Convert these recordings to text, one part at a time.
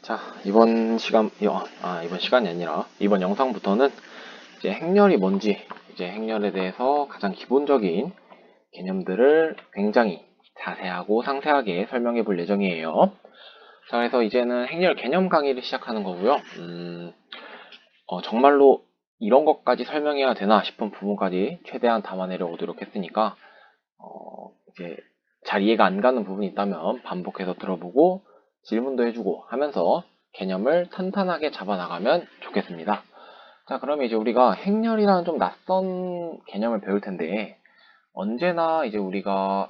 자, 이번 시간이 아니라, 이번 영상부터는 이제 행렬이 뭔지, 이제 행렬에 대해서 가장 기본적인 개념들을 굉장히 자세하고 상세하게 설명해 볼 예정이에요. 자, 그래서 이제는 행렬 개념 강의를 시작하는 거고요. 정말로 이런 것까지 설명해야 되나 싶은 부분까지 최대한 담아내려고 노력했으니까, 이제 잘 이해가 안 가는 부분이 있다면 반복해서 들어보고 질문도 해주고 하면서 개념을 탄탄하게 잡아나가면 좋겠습니다. 자, 그러면 이제 우리가 행렬이라는 좀 낯선 개념을 배울 텐데, 언제나 이제 우리가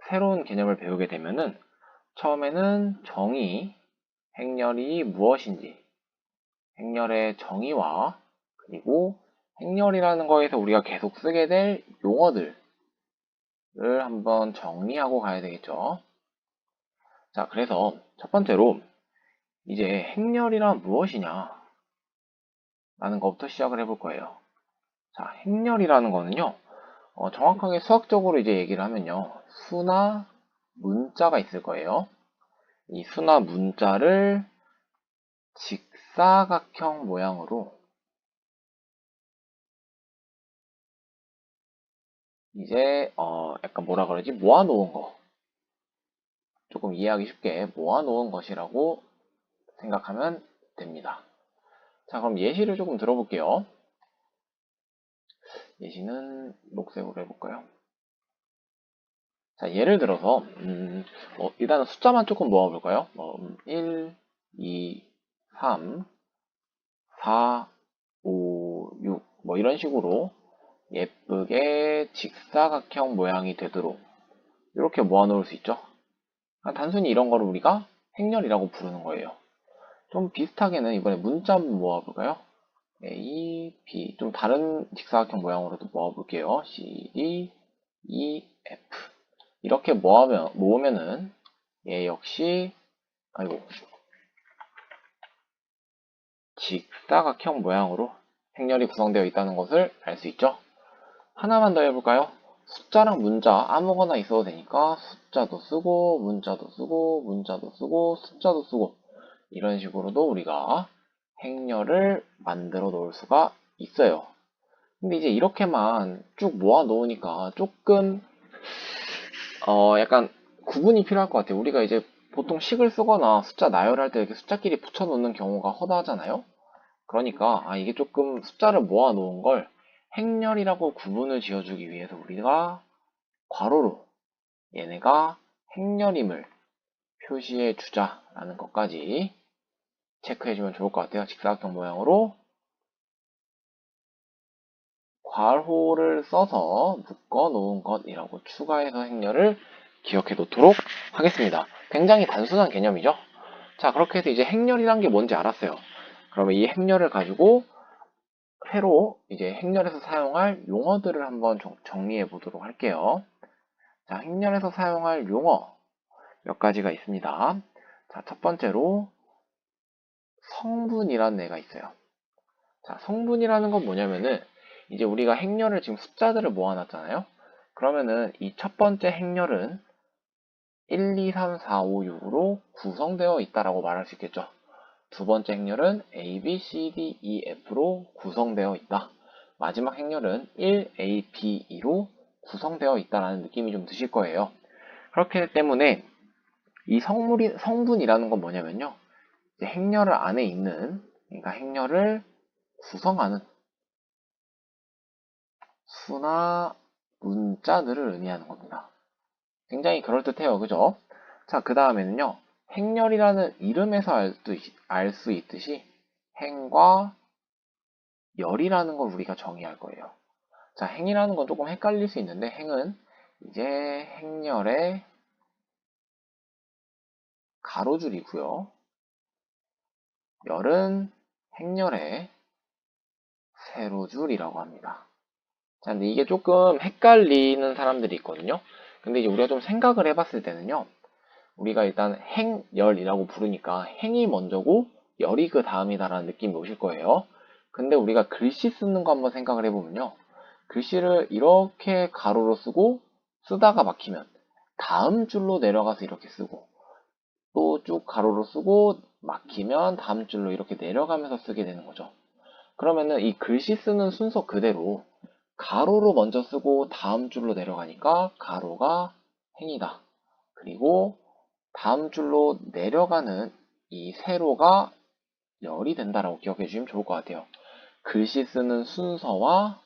새로운 개념을 배우게 되면은 처음에는 정의, 행렬이 무엇인지, 행렬의 정의와 그리고 행렬이라는 거에서 우리가 계속 쓰게 될 용어들을 한번 정리하고 가야 되겠죠. 자, 그래서 첫 번째로 이제 행렬이란 무엇이냐 라는 것부터 시작을 해볼 거예요. 자, 행렬이라는 거는요, 정확하게 수학적으로 이제 얘기를 하면요, 수나 문자가 있을 거예요. 이 수나 문자를 직사각형 모양으로 이제 약간 뭐라 그러지? 모아놓은 거. 조금 이해하기 쉽게 모아놓은 것이라고 생각하면 됩니다. 자, 그럼 예시를 조금 들어볼게요. 예시는 녹색으로 해볼까요? 자, 예를 들어서 일단은 숫자만 조금 모아볼까요? 1, 2, 3, 4, 5, 6 뭐 이런 식으로 예쁘게 직사각형 모양이 되도록 이렇게 모아놓을 수 있죠. 단순히 이런 거를 우리가 행렬이라고 부르는 거예요. 좀 비슷하게는 이번에 문자 한번 모아볼까요? A, B 좀 다른 직사각형 모양으로도 모아볼게요. C, D, E, F 이렇게 모으면은 얘 역시 직사각형 모양으로 행렬이 구성되어 있다는 것을 알 수 있죠. 하나만 더 해볼까요? 숫자랑 문자 아무거나 있어도 되니까 숫자도 쓰고 문자도 쓰고 문자도 쓰고 숫자도 쓰고 이런 식으로도 우리가 행렬을 만들어 놓을 수가 있어요. 근데 이제 이렇게만 쭉 모아 놓으니까 조금 약간 구분이 필요할 것 같아요. 우리가 이제 보통 식을 쓰거나 숫자 나열할 때 이렇게 숫자끼리 붙여 놓는 경우가 허다하잖아요. 그러니까 이게 조금 숫자를 모아 놓은 걸 행렬이라고 구분을 지어주기 위해서 우리가 괄호로 얘네가 행렬임을 표시해 주자라는 것까지 체크해주면 좋을 것 같아요. 직사각형 모양으로 괄호를 써서 묶어 놓은 것이라고 추가해서 행렬을 기억해 놓도록 하겠습니다. 굉장히 단순한 개념이죠. 자, 그렇게 해서 이제 행렬이란 게 뭔지 알았어요. 그러면 이 행렬을 가지고 회로 이제 행렬에서 사용할 용어들을 한번 정리해 보도록 할게요. 자, 행렬에서 사용할 용어 몇 가지가 있습니다. 자, 첫 번째로 성분이라는 애가 있어요. 자, 성분이라는 건 뭐냐면은 이제 우리가 행렬을 지금 숫자들을 모아놨잖아요. 그러면은 이 첫 번째 행렬은 1, 2, 3, 4, 5, 6으로 구성되어 있다라고 말할 수 있겠죠. 두 번째 행렬은 A, B, C, D, E, F로 구성되어 있다. 마지막 행렬은 1, A, B, E로 구성되어 있다라는 느낌이 좀 드실 거예요. 그렇기 때문에 이 성분이라는 건 뭐냐면요. 이제 행렬 안에 있는, 그러니까 행렬을 구성하는 수나 문자들을 의미하는 겁니다. 굉장히 그럴듯해요. 그죠? 자, 그 다음에는요. 행렬이라는 이름에서 알 수 있듯이 행과 열이라는 걸 우리가 정의할 거예요. 자, 행이라는 건 조금 헷갈릴 수 있는데 행은 이제 행렬의 가로줄이고요. 열은 행렬의 세로줄이라고 합니다. 자, 근데 이게 조금 헷갈리는 사람들이 있거든요. 근데 이제 우리가 좀 생각을 해봤을 때는요. 우리가 일단 행열이라고 부르니까 행이 먼저고 열이 그 다음이다라는 느낌이 오실 거예요. 근데 우리가 글씨 쓰는 거 한번 생각을 해보면요. 글씨를 이렇게 가로로 쓰고 쓰다가 막히면 다음 줄로 내려가서 이렇게 쓰고 또 쭉 가로로 쓰고 막히면 다음 줄로 이렇게 내려가면서 쓰게 되는 거죠. 그러면은 이 글씨 쓰는 순서 그대로 가로로 먼저 쓰고 다음 줄로 내려가니까 가로가 행이다. 그리고 다음 줄로 내려가는 이 세로가 열이 된다라고 기억해 주시면 좋을 것 같아요. 글씨 쓰는 순서와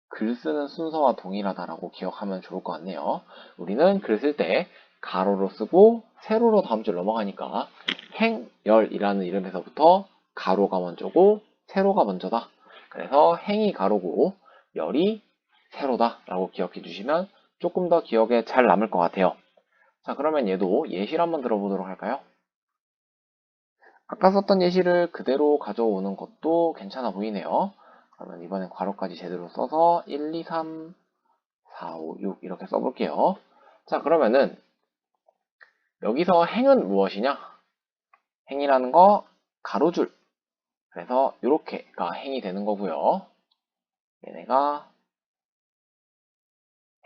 글 쓰는 순서와 동일하다라고 기억하면 좋을 것 같네요. 우리는 글 쓸 때 가로로 쓰고 세로로 다음 줄 넘어가니까 행열이라는 이름에서부터 가로가 먼저고 세로가 먼저다. 그래서 행이 가로고 열이 세로다 라고 기억해 주시면 조금 더 기억에 잘 남을 것 같아요. 자, 그러면 얘도 예시를 한번 들어보도록 할까요? 아까 썼던 예시를 그대로 가져오는 것도 괜찮아 보이네요. 그러면 이번엔 괄호까지 제대로 써서 1, 2, 3, 4, 5, 6 이렇게 써볼게요. 자, 그러면은 여기서 행은 무엇이냐? 행이라는 거 가로줄. 그래서 이렇게가 행이 되는 거고요. 얘네가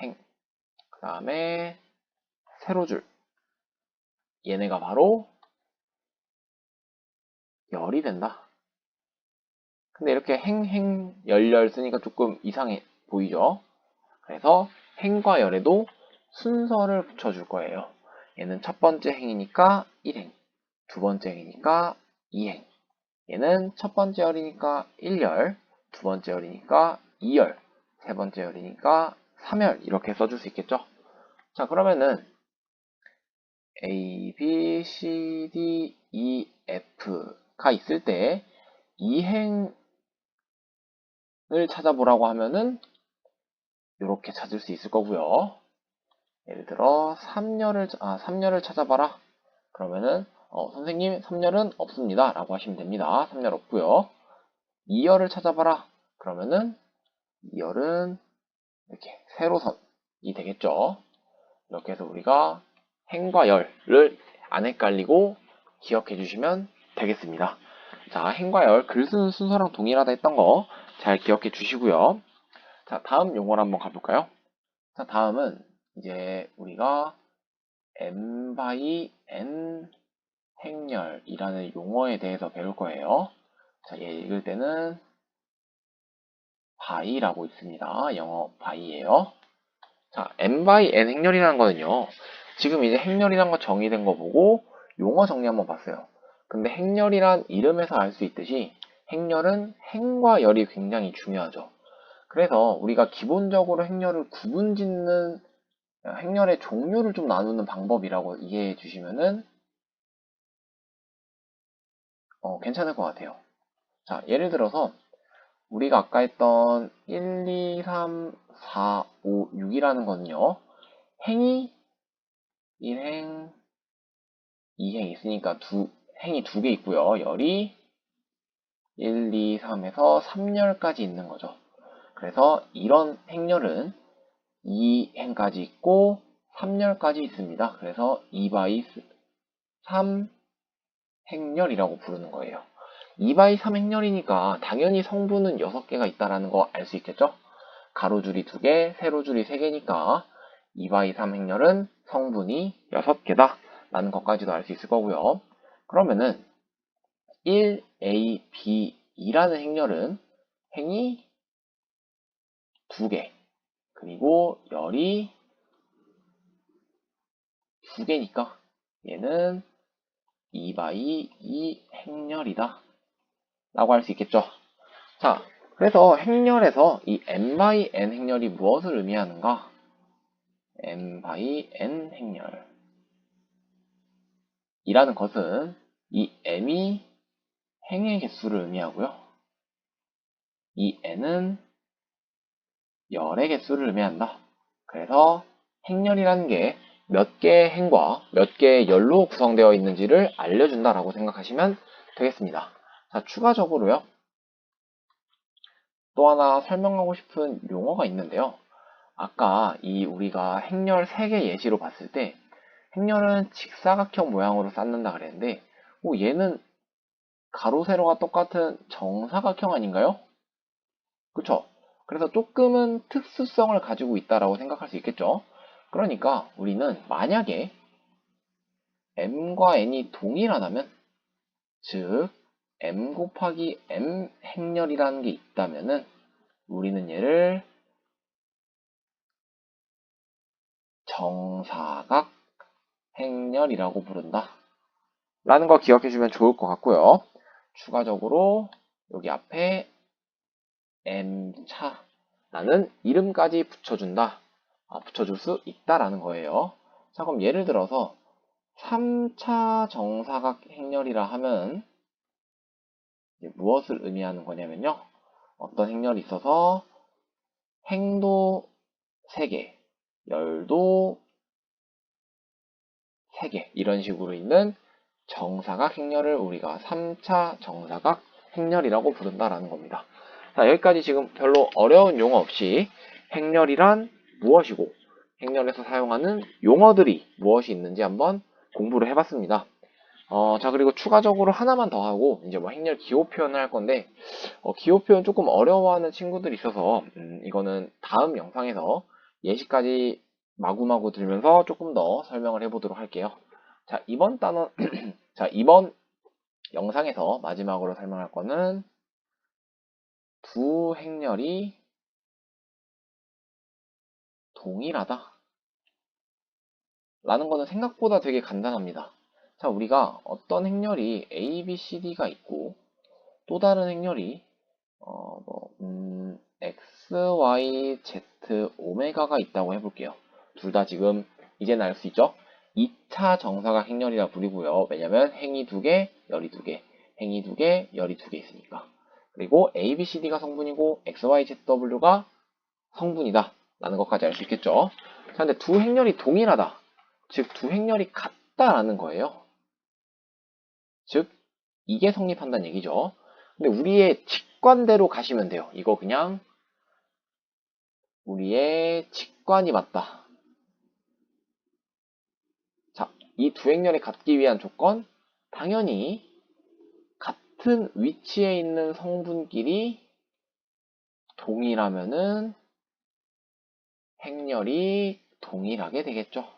행. 그 다음에 세로줄. 얘네가 바로 열이 된다. 근데 이렇게 열 쓰니까 조금 이상해 보이죠? 그래서 행과 열에도 순서를 붙여줄 거예요. 얘는 첫 번째 행이니까 1행, 두 번째 행이니까 2행, 얘는 첫 번째 열이니까 1열, 두 번째 열이니까 2열, 세 번째 열이니까 3열 이렇게 써줄 수 있겠죠? 자, 그러면은 A, B, C, D, E, F가 있을 때 2행을 찾아보라고 하면은 이렇게 찾을 수 있을 거고요. 예를 들어 3열을 찾아봐라. 그러면은 선생님 3열은 없습니다 라고 하시면 됩니다. 3열 없고요. 2열을 찾아봐라. 그러면은 2열은 이렇게 세로선이 되겠죠. 이렇게 해서 우리가 행과 열을 안 헷갈리고 기억해 주시면 되겠습니다. 자, 행과 열 글 쓰는 순서랑 동일하다 했던 거 잘 기억해 주시고요. 자, 다음 용어를 한번 가볼까요? 자, 다음은 이제 우리가 n by n 행렬이라는 용어에 대해서 배울 거예요. 자, 얘 읽을 때는 by라고 있습니다. 영어 by예요. 자, n by n 행렬이라는 거는요. 지금 이제 행렬이란 거 정의된 거 보고 용어 정리 한번 봤어요. 근데 행렬이란 이름에서 알 수 있듯이 행렬은 행과 열이 굉장히 중요하죠. 그래서 우리가 기본적으로 행렬을 구분짓는 행렬의 종류를 좀 나누는 방법이라고 이해해 주시면은 괜찮을 것 같아요. 자, 예를 들어서 우리가 아까 했던 1, 2, 3, 4, 5, 6이라는 거는요. 행이 1행, 2행 있으니까 행이 두 개 있고요. 열이 1, 2, 3에서 3열까지 있는 거죠. 그래서 이런 행렬은 2행까지 있고 3열까지 있습니다. 그래서 2by 3 행렬이라고 부르는 거예요. 2by 3 행렬이니까 당연히 성분은 6개가 있다는 거 알 수 있겠죠? 가로줄이 2개, 세로줄이 3개니까 2by 3 행렬은 성분이 6개다 라는 것까지도 알 수 있을 거고요. 그러면은 1A, B, 2라는 행렬은 행이 2개, 그리고 열이 2개니까 얘는 2by 2 행렬이다 라고 할 수 있겠죠. 자, 그래서 행렬에서 이 n by n 행렬이 무엇을 의미하는가? n by n 행렬이라는 것은 이 m이 행의 개수를 의미하고요. 이 n은 열의 개수를 의미한다. 그래서 행렬이라는 게 몇 개의 행과 몇 개의 열로 구성되어 있는지를 알려준다라고 생각하시면 되겠습니다. 자, 추가적으로요. 또 하나 설명하고 싶은 용어가 있는데요. 아까 우리가 행렬 3개 예시로 봤을 때 행렬은 직사각형 모양으로 쌓는다 그랬는데 얘는 가로 세로가 똑같은 정사각형 아닌가요? 그쵸? 그래서 조금은 특수성을 가지고 있다라고 생각할 수 있겠죠. 그러니까 우리는 만약에 m과 n이 동일하다면, 즉 m 곱하기 m 행렬이라는 게 있다면은 우리는 얘를 정사각 행렬이라고 부른다 라는 거 기억해주면 좋을 것 같고요. 추가적으로 여기 앞에 m차라는 이름까지 붙여준다, 붙여줄 수 있다라는 거예요. 자, 그럼 예를 들어서 3차 정사각 행렬이라 하면 무엇을 의미하는 거냐면요, 어떤 행렬이 있어서 행도 3개, 열도 3개 이런 식으로 있는 정사각 행렬을 우리가 3차 정사각 행렬이라고 부른다라는 겁니다. 자, 여기까지 지금 별로 어려운 용어 없이 행렬이란 무엇이고 행렬에서 사용하는 용어들이 무엇이 있는지 한번 공부를 해봤습니다. 자, 그리고 추가적으로 하나만 더 하고 이제 뭐 행렬 기호 표현을 할 건데, 기호 표현 조금 어려워하는 친구들이 있어서 이거는 다음 영상에서 예시까지 마구마구 들면서 조금 더 설명을 해보도록 할게요. 자, 이번 단원 자, 이번 영상에서 마지막으로 설명할 거는 두 행렬이 동일하다 라는 거는 생각보다 되게 간단합니다. 자, 우리가 어떤 행렬이 A, B, C, D가 있고 또 다른 행렬이 X, Y, Z, 오메가가 있다고 해볼게요. 둘 다 지금 이제는 알 수 있죠? 2차 정사각 행렬이라 부르고요. 왜냐면 행이 2개, 열이 2개, 행이 2개, 열이 2개 있으니까. 그리고 A, B, C, D가 성분이고 X, Y, Z, W가 성분이다 라는 것까지 알 수 있겠죠. 자, 근데 두 행렬이 동일하다, 즉 두 행렬이 같다라는 거예요. 즉 이게 성립한다는 얘기죠. 근데 우리의 직관대로 가시면 돼요. 이거 그냥 우리의 직관이 맞다. 자, 이 두 행렬이 같기 위한 조건, 당연히 같은 위치에 있는 성분끼리 동일하면은 행렬이 동일하게 되겠죠.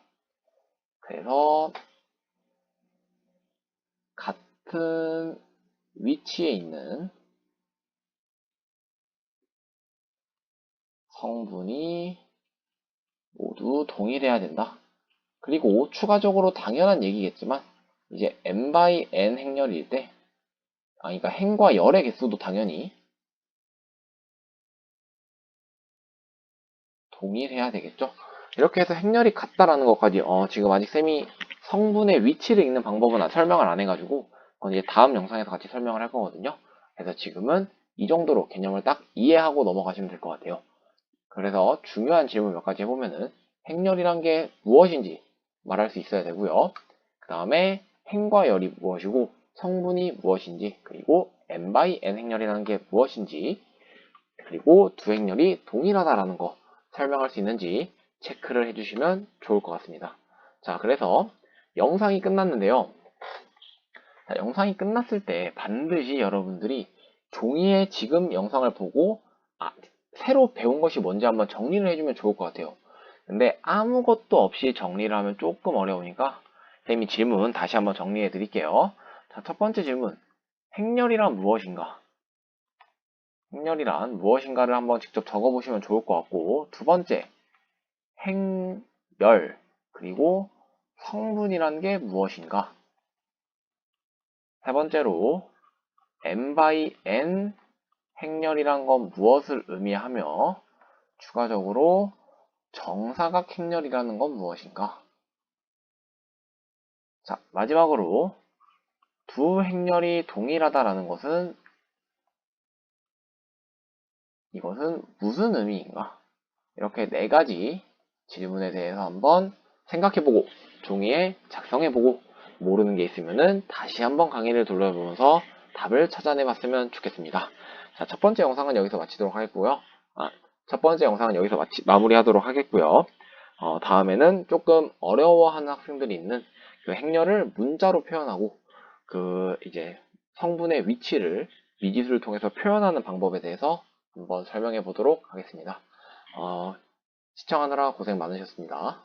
그래서 같은 위치에 있는 성분이 모두 동일해야 된다. 그리고 추가적으로 당연한 얘기겠지만 이제 n by n 행렬일 때, 그러니까 행과 열의 개수도 당연히 동일해야 되겠죠. 이렇게 해서 행렬이 같다라는 것까지 지금 아직 쌤이 성분의 위치를 읽는 방법은 설명을 안 해가지고 이제 다음 영상에서 같이 설명을 할 거거든요. 그래서 지금은 이 정도로 개념을 딱 이해하고 넘어가시면 될 것 같아요. 그래서 중요한 질문 몇 가지 해보면은 행렬이란 게 무엇인지 말할 수 있어야 되고요. 그 다음에 행과 열이 무엇이고 성분이 무엇인지, 그리고 n by n 행렬이라는 게 무엇인지, 그리고 두 행렬이 동일하다라는 거 설명할 수 있는지 체크를 해주시면 좋을 것 같습니다. 자, 그래서 영상이 끝났는데요. 자, 영상이 끝났을 때 반드시 여러분들이 종이에 지금 영상을 보고 새로 배운 것이 뭔지 한번 정리를 해주면 좋을 것 같아요. 근데 아무것도 없이 정리를 하면 조금 어려우니까 쌤이 질문 다시 한번 정리해 드릴게요. 자, 첫 번째 질문. 행렬이란 무엇인가? 행렬이란 무엇인가를 한번 직접 적어보시면 좋을 것 같고, 두 번째, 행열, 그리고 성분이란 게 무엇인가? 세 번째로, n by n 행렬이란 건 무엇을 의미하며, 추가적으로 정사각 행렬이라는 건 무엇인가? 자, 마지막으로 두 행렬이 동일하다라는 것은 이것은 무슨 의미인가? 이렇게 네 가지 질문에 대해서 한번 생각해보고 종이에 작성해보고 모르는 게 있으면은 다시 한번 강의를 돌려보면서 답을 찾아내봤으면 좋겠습니다. 자, 첫 번째 영상은 여기서 마치도록 하겠고요. 첫 번째 영상은 여기서 마무리하도록 하겠고요. 다음에는 조금 어려워하는 학생들이 있는 그 행렬을 문자로 표현하고 이제 성분의 위치를 미지수를 통해서 표현하는 방법에 대해서 한번 설명해 보도록 하겠습니다. 시청하느라 고생 많으셨습니다.